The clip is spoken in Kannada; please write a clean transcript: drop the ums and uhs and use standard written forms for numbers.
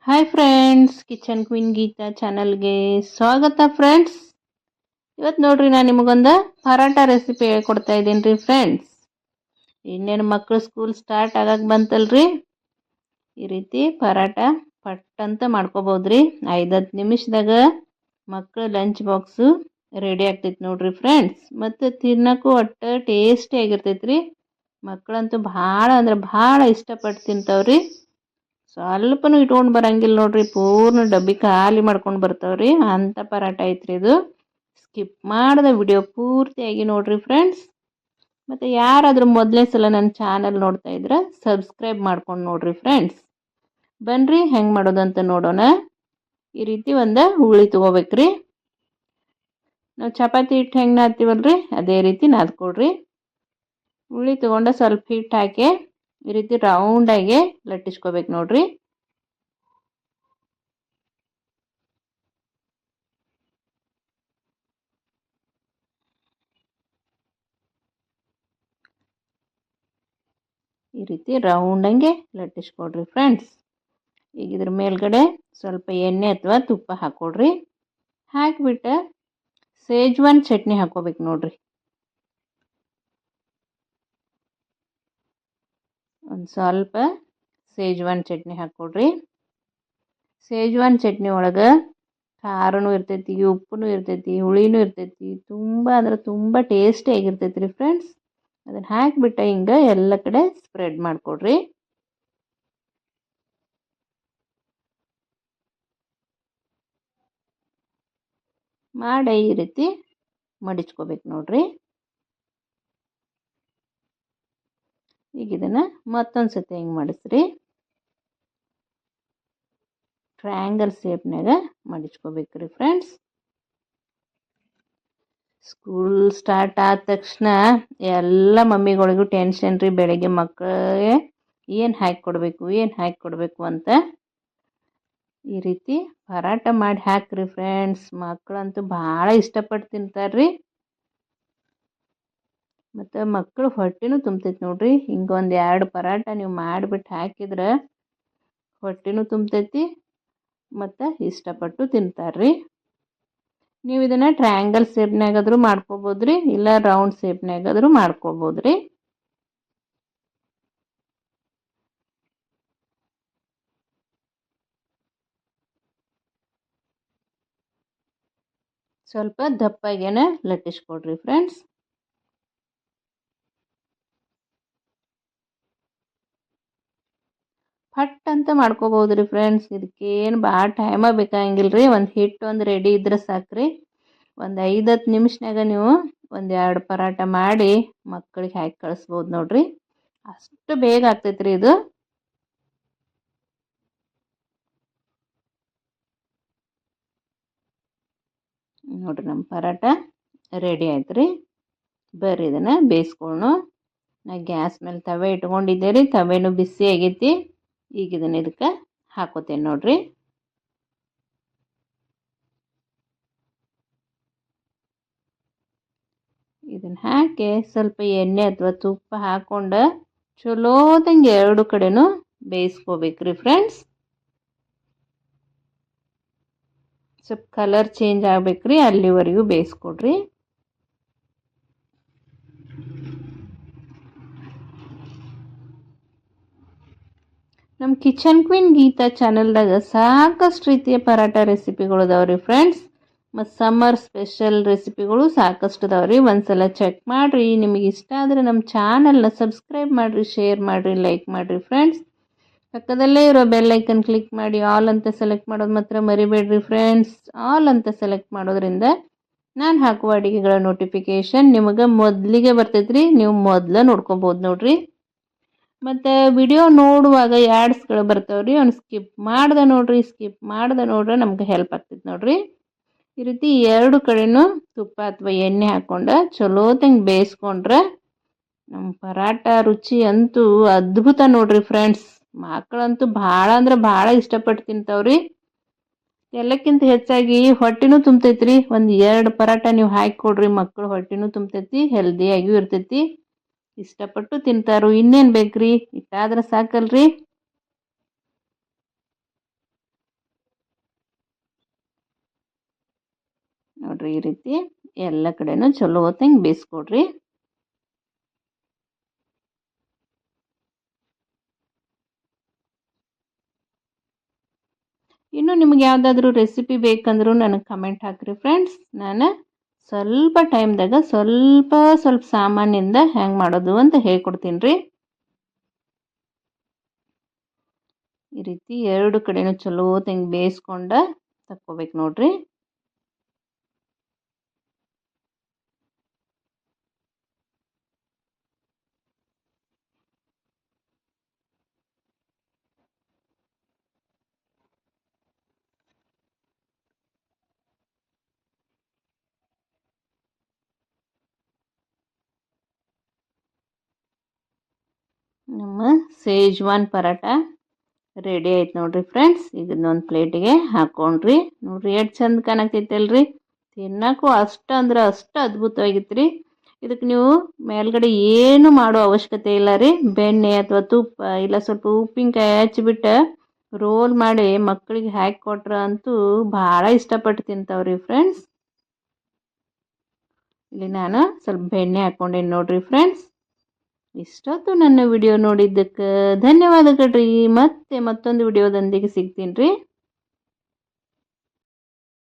Hi friends, kitchen queen Geetha ಚಾನಲ್ಗೆ ಸ್ವಾಗತ ಫ್ರೆಂಡ್ಸ್. ಇವತ್ತು ನೋಡ್ರಿ ನಾನು ನಿಮಗೊಂದು ಪರಾಟ ರೆಸಿಪಿ ಹೇಳ್ಕೊಡ್ತಾ ಇದ್ದೀನಿ ರೀ ಫ್ರೆಂಡ್ಸ್. ಇನ್ನೇನು ಮಕ್ಕಳು ಸ್ಕೂಲ್ ಸ್ಟಾರ್ಟ್ ಆಗಕ್ಕೆ ಬಂತಲ್ರಿ. ಈ ರೀತಿ ಪರಾಟ ಪಟ್ ಅಂತ ಮಾಡ್ಕೋಬೋದ್ರಿ. 5-10 ನಿಮಿಷದಾಗ ಮಕ್ಕಳು ಲಂಚ್ ಬಾಕ್ಸು ರೆಡಿ ಆಗ್ತೈತಿ ನೋಡ್ರಿ ಫ್ರೆಂಡ್ಸ್. ಮತ್ತು ತಿನ್ನೋಕ್ಕೂ ಒಟ್ಟು ಟೇಸ್ಟಿ ಆಗಿರ್ತೈತ್ರಿ. ಮಕ್ಕಳಂತೂ ಭಾಳ ಅಂದ್ರೆ ಭಾಳ ಇಷ್ಟಪಟ್ಟು ತಿಂತಾವ್ರಿ. ಸ್ವಲ್ಪನೂ ಇಟ್ಕೊಂಡು ಬರಂಗಿಲ್ಲ ನೋಡ್ರಿ, ಪೂರ್ಣ ಡಬ್ಬಿ ಖಾಲಿ ಮಾಡ್ಕೊಂಡು ಬರ್ತಾವ್ರಿ. ಅಂಥ ಪರಾಟ ಐತ್ರಿ ಇದು. ಸ್ಕಿಪ್ ಮಾಡದ ವಿಡಿಯೋ ಪೂರ್ತಿಯಾಗಿ ನೋಡ್ರಿ ಫ್ರೆಂಡ್ಸ್. ಮತ್ತು ಯಾರಾದರೂ ಮೊದಲನೇ ಸಲ ನನ್ನ ಚಾನಲ್ ನೋಡ್ತಾ ಇದ್ರೆ ಸಬ್ಸ್ಕ್ರೈಬ್ ಮಾಡ್ಕೊಂಡು ನೋಡ್ರಿ ಫ್ರೆಂಡ್ಸ್. ಬನ್ರಿ ಹೆಂಗೆ ಮಾಡೋದಂತ ನೋಡೋಣ. ಈ ರೀತಿ ಒಂದು ಹುಳಿ ತೊಗೋಬೇಕ್ರಿ. ನಾವು ಚಪಾತಿ ಹಿಟ್ಟು ಹೆಂಗೆ ನಾದ್ತೀವಲ್ರಿ ಅದೇ ರೀತಿ ನಾದ್ಕೊಡ್ರಿ. ಹುಳಿ ತೊಗೊಂಡು ಸ್ವಲ್ಪ ಹಿಟ್ಟು ಹಾಕಿ ಈ ರೀತಿ ರೌಂಡಾಗಿ ಲಟ್ಟಿಸ್ಕೋಬೇಕು ನೋಡ್ರಿ. ಈ ರೀತಿ ರೌಂಡಂಗೆ ಲಟ್ಟಿಸ್ಕೊಡ್ರಿ ಫ್ರೆಂಡ್ಸ್. ಈಗ ಇದ್ರ ಮೇಲ್ಗಡೆ ಸ್ವಲ್ಪ ಎಣ್ಣೆ ಅಥವಾ ತುಪ್ಪ ಹಾಕ್ಕೊಡ್ರಿ. ಹಾಕಿಬಿಟ್ಟು ಸೇಜ್ವಾನ್ ಚಟ್ನಿ ಹಾಕ್ಕೋಬೇಕು ನೋಡ್ರಿ. ಒಂದು ಸ್ವಲ್ಪ ಸೇಜ್ವಾನ್ ಚಟ್ನಿ ಹಾಕ್ಕೊಡ್ರಿ. ಸೇಜ್ವಾನ್ ಚಟ್ನಿ ಒಳಗೆ ಖಾರನೂ ಇರ್ತೈತಿ, ಉಪ್ಪು ಇರ್ತೈತಿ, ಹುಳಿನೂ ಇರ್ತೈತಿ. ತುಂಬ ಅಂದ್ರೆ ತುಂಬ ಟೇಸ್ಟಿ ಆಗಿರ್ತೈತಿ ರೀ ಫ್ರೆಂಡ್ಸ್. ಅದನ್ನು ಹಾಕಿಬಿಟ್ಟು ಹಿಂಗೆ ಎಲ್ಲ ಕಡೆ ಸ್ಪ್ರೆಡ್ ಮಾಡಿಕೊಡ್ರಿ. ಮಾಡಿ ಈ ರೀತಿ ಮಡಿಚ್ಕೋಬೇಕು ನೋಡ್ರಿ. ಈಗ ಇದನ್ನು ಮತ್ತೊಂದು ಸತಿ ಹಿಂಗೆ ಮಾಡಿಸ್ರಿ. ಟ್ರಯಾಂಗಲ್ ಶೇಪ್ನಾಗ ಮಡಿಚ್ಕೋಬೇಕ್ರಿ ಫ್ರೆಂಡ್ಸ್. ಸ್ಕೂಲ್ ಸ್ಟಾರ್ಟ್ ಆದ ತಕ್ಷಣ ಎಲ್ಲ ಮಮ್ಮಿಗಳಿಗೂ ಟೆನ್ಷನ್ ರೀ. ಬೆಳಗ್ಗೆ ಮಕ್ಕಳಿಗೆ ಏನು ಹಾಕಿ ಕೊಡಬೇಕು ಅಂತ. ಈ ರೀತಿ ಪರಾಟ ಮಾಡಿ ಹಾಕ್ರಿ ಫ್ರೆಂಡ್ಸ್. ಮಕ್ಕಳಂತೂ ಭಾಳ ಇಷ್ಟಪಟ್ಟು ತಿಂತಾರ್ರಿ. ಮತ್ತು ಮಕ್ಕಳು ಹೊಟ್ಟೆನೂ ತುಂಬ್ತೈತಿ ನೋಡ್ರಿ. ಹಿಂಗೆ ಒಂದು 2 ಪರಾಟ ನೀವು ಮಾಡಿಬಿಟ್ಟು ಹಾಕಿದ್ರೆ ಹೊಟ್ಟೆನೂ ತುಂಬ್ತೈತಿ ಮತ್ತು ಇಷ್ಟಪಟ್ಟು ತಿಂತಾರ್ರಿ. ನೀವು ಇದನ್ನು ಟ್ರಯಾಂಗಲ್ ಶೇಪ್ನಾಗಾದ್ರೂ ಮಾಡ್ಕೋಬೋದ್ರಿ, ಇಲ್ಲ ರೌಂಡ್ ಶೇಪ್ನಾಗಾದ್ರೂ ಮಾಡ್ಕೋಬೋದ್ರಿ. ಸ್ವಲ್ಪ ದಪ್ಪಾಗೇನೆ ಲಟ್ಟಿಸ್ಕೊಡ್ರಿ ಫ್ರೆಂಡ್ಸ್. ಪಟ್ ಅಂತ ಮಾಡ್ಕೋಬೋದ್ರಿ ಫ್ರೆಂಡ್ಸ್. ಇದಕ್ಕೇನು ಭಾಳ ಟೈಮ ಬೇಕಾಗಿಲ್ಲ ರೀ. ಒಂದು ಹಿಟ್ಟು ಒಂದು ರೆಡಿ ಇದ್ರೆ ಸಾಕ್ರಿ. ಒಂದು 5-10 ನಿಮಿಷನಾಗ ನೀವು ಒಂದು 2 ಪರಾಟ ಮಾಡಿ ಮಕ್ಕಳಿಗೆ ಹಾಕಿ ಕಳಿಸ್ಬೋದು ನೋಡ್ರಿ. ಅಷ್ಟು ಬೇಗ ಆಗ್ತೈತೆ ರೀ ಇದು. ನೋಡ್ರಿ ನಮ್ಮ ಪರಾಟ ರೆಡಿ ಆಯ್ತು ರೀ. ಬರ್ರಿ ಇದನ್ನು ಬೇಯಿಸ್ಕೊಳ್ಳೋಣ. ನಾ ಗ್ಯಾಸ್ ಮೇಲೆ ತವೆ ಇಟ್ಕೊಂಡಿದ್ದೆ ರೀ. ತವೆನೂ ಬಿಸಿ ಆಗೈತಿ. ಈಗ ಇದನ್ನು ಇದಕ್ಕೆ ಹಾಕೋತೇನೆ ನೋಡ್ರಿ. ಇದನ್ನು ಹಾಕಿ ಸ್ವಲ್ಪ ಎಣ್ಣೆ ಅಥವಾ ತುಪ್ಪ ಹಾಕ್ಕೊಂಡು ಚಲೋದಂಗೆ 2 ಕಡೆನೂ ಬೇಯಿಸ್ಕೋಬೇಕ್ರಿ ಫ್ರೆಂಡ್ಸ್. ಸ್ವಲ್ಪ ಕಲರ್ ಚೇಂಜ್ ಆಗ್ಬೇಕ್ರಿ, ಅಲ್ಲಿವರೆಗೂ ಬೇಯಿಸ್ಕೊಡ್ರಿ. ನಮ್ಮ ಕಿಚನ್ ಕ್ವೀನ್ ಗೀತಾ ಚಾನಲ್ದಾಗ ಸಾಕಷ್ಟು ರೀತಿಯ ಪರಾಟ ರೆಸಿಪಿಗಳು ಅದಾವ್ರಿ ಫ್ರೆಂಡ್ಸ್. ಮತ್ತು ಸಮ್ಮರ್ ಸ್ಪೆಷಲ್ ರೆಸಿಪಿಗಳು ಸಾಕಷ್ಟು ಅದಾವ್ರಿ. ಒಂದ್ಸಲ ಚೆಕ್ ಮಾಡಿರಿ. ನಿಮಗೆ ಇಷ್ಟ ಆದರೆ ನಮ್ಮ ಚಾನಲ್ನ ಸಬ್ಸ್ಕ್ರೈಬ್ ಮಾಡಿರಿ, ಶೇರ್ ಮಾಡಿರಿ, ಲೈಕ್ ಮಾಡಿರಿ ಫ್ರೆಂಡ್ಸ್. ಪಕ್ಕದಲ್ಲೇ ಇರೋ ಬೆಲ್ ಐಕನ್ ಕ್ಲಿಕ್ ಮಾಡಿ ಆಲ್ ಅಂತ ಸೆಲೆಕ್ಟ್ ಮಾಡೋದು ಮಾತ್ರ ಮರಿಬೇಡ್ರಿ ಫ್ರೆಂಡ್ಸ್. ಆಲ್ ಅಂತ ಸೆಲೆಕ್ಟ್ ಮಾಡೋದ್ರಿಂದ ನಾನು ಹಾಕುವ ಅಡುಗೆಗಳ ನೋಟಿಫಿಕೇಷನ್ ನಿಮಗೆ ಮೊದಲಿಗೆ ಬರ್ತೈತ್ರಿ. ನೀವು ಮೊದಲು ನೋಡ್ಕೊಬೋದು ನೋಡ್ರಿ. ಮತ್ತು ವಿಡಿಯೋ ನೋಡುವಾಗ ಆ್ಯಡ್ಸ್ಗಳು ಬರ್ತಾವ್ರಿ, ಅವ್ನು ಸ್ಕಿಪ್ ಮಾಡ್ದೆ ನೋಡ್ರೆ ನಮ್ಗೆ ಹೆಲ್ಪ್ ಆಗ್ತೈತೆ ನೋಡ್ರಿ. ಈ ರೀತಿ 2 ಕಡೆನೂ ತುಪ್ಪ ಅಥವಾ ಎಣ್ಣೆ ಹಾಕ್ಕೊಂಡು ಚಲೋತಂಗೆ ಬೇಯಿಸ್ಕೊಂಡ್ರೆ ನಮ್ಮ ಪರಾಟ ರುಚಿ ಅಂತೂ ಅದ್ಭುತ ನೋಡ್ರಿ ಫ್ರೆಂಡ್ಸ್. ಮಕ್ಕಳಂತೂ ಭಾಳ ಅಂದ್ರೆ ಭಾಳ ಇಷ್ಟಪಟ್ಟು ತಿಂತಾವ್ರಿ. ಎಲ್ಲಕ್ಕಿಂತ ಹೆಚ್ಚಾಗಿ ಹೊಟ್ಟೆನೂ ತುಂಬ್ತೈತ್ರಿ. ಒಂದು 2 ಪರಾಟ ನೀವು ಹಾಕಿಕೊಡ್ರಿ, ಮಕ್ಕಳು ಹೊಟ್ಟೆನೂ ತುಂಬ್ತೈತಿ, ಹೆಲ್ದಿಯಾಗಿಯೂ ಇರ್ತೈತಿ, ಇಷ್ಟಪಟ್ಟು ತಿಂತಾರು. ಇನ್ನೇನು ಬೇಕ್ರಿ, ಇಷ್ಟಾದ್ರೆ ಸಾಕಲ್ರಿ. ನೋಡಿರಿ ಈ ರೀತಿ ಎಲ್ಲ ಕಡೆನೂ ಚಲೋ ಹೊತ್ತಂಗೆ ಬೇಯಿಸ್ಕೊಡ್ರಿ. ಇನ್ನು ನಿಮ್ಗೆ ಯಾವುದಾದ್ರೂ ರೆಸಿಪಿ ಬೇಕಂದ್ರೂ ನನಗೆ ಕಮೆಂಟ್ ಹಾಕಿರಿ ಫ್ರೆಂಡ್ಸ್. ನಾನು ಸ್ವಲ್ಪ ಟೈಮ್ದಾಗ ಸ್ವಲ್ಪ ಸಾಮಾನಿಂದ ಹೆಂಗೆ ಮಾಡೋದು ಅಂತ ಹೇಳ್ಕೊಡ್ತೀನಿ ರೀ. ಈ ರೀತಿ ಎರಡು ಕಡೆನೂ ಚಲೋ ಹೊತ್ತಂಗೆ ಬೇಯಿಸ್ಕೊಂಡು ತಕ್ಕೋಬೇಕು ನೋಡ್ರಿ. ನಮ್ಮ ಸೇಜ್ವಾನ್ ಪರಾಟ ರೆಡಿ ಆಯ್ತು ನೋಡ್ರಿ ಫ್ರೆಂಡ್ಸ್. ಈಗ ಇದನ್ನೊಂದು ಪ್ಲೇಟಿಗೆ ಹಾಕೊಂಡ್ರಿ. ನೋಡ್ರಿ ಎಷ್ಟು ಚಂದ ಕಾಣಕತ್ತೈತಲ್ರಿ. ತಿನ್ನಕ್ಕೂ ಅಷ್ಟು ಅಂದ್ರೆ ಅಷ್ಟು ಅದ್ಭುತವಾಗಿತ್ತು ರೀ. ಇದಕ್ಕೆ ನೀವು ಮೇಲ್ಗಡೆ ಏನು ಮಾಡೋ ಅವಶ್ಯಕತೆ ಇಲ್ಲ ರೀ. ಬೆಣ್ಣೆ ಅಥವಾ ತುಪ್ಪ ಇಲ್ಲ ಸ್ವಲ್ಪ ಉಪ್ಪಿನಕಾಯಿ ಹಚ್ಚಿಬಿಟ್ಟು ರೋಲ್ ಮಾಡಿ ಮಕ್ಕಳಿಗೆ ಹಾಕಿ ಕೊಟ್ರ ಅಂತೂ ಭಾಳ ಇಷ್ಟಪಟ್ಟು ತಿಂತಾವ್ರಿ ಫ್ರೆಂಡ್ಸ್. ಇಲ್ಲಿ ನಾನು ಸ್ವಲ್ಪ ಬೆಣ್ಣೆ ಹಾಕ್ಕೊಂಡೇನಿ ನೋಡ್ರಿ ಫ್ರೆಂಡ್ಸ್. ಇಷ್ಟೊತ್ತು ನನ್ನ ವಿಡಿಯೋ ನೋಡಿದ್ದಕ್ಕೆ ಧನ್ಯವಾದಗಳು ರೀ. ಮತ್ತೆ ಮತ್ತೊಂದು ವಿಡಿಯೋದೊಂದಿಗೆ ಸಿಗ್ತೀನಿ ರೀ.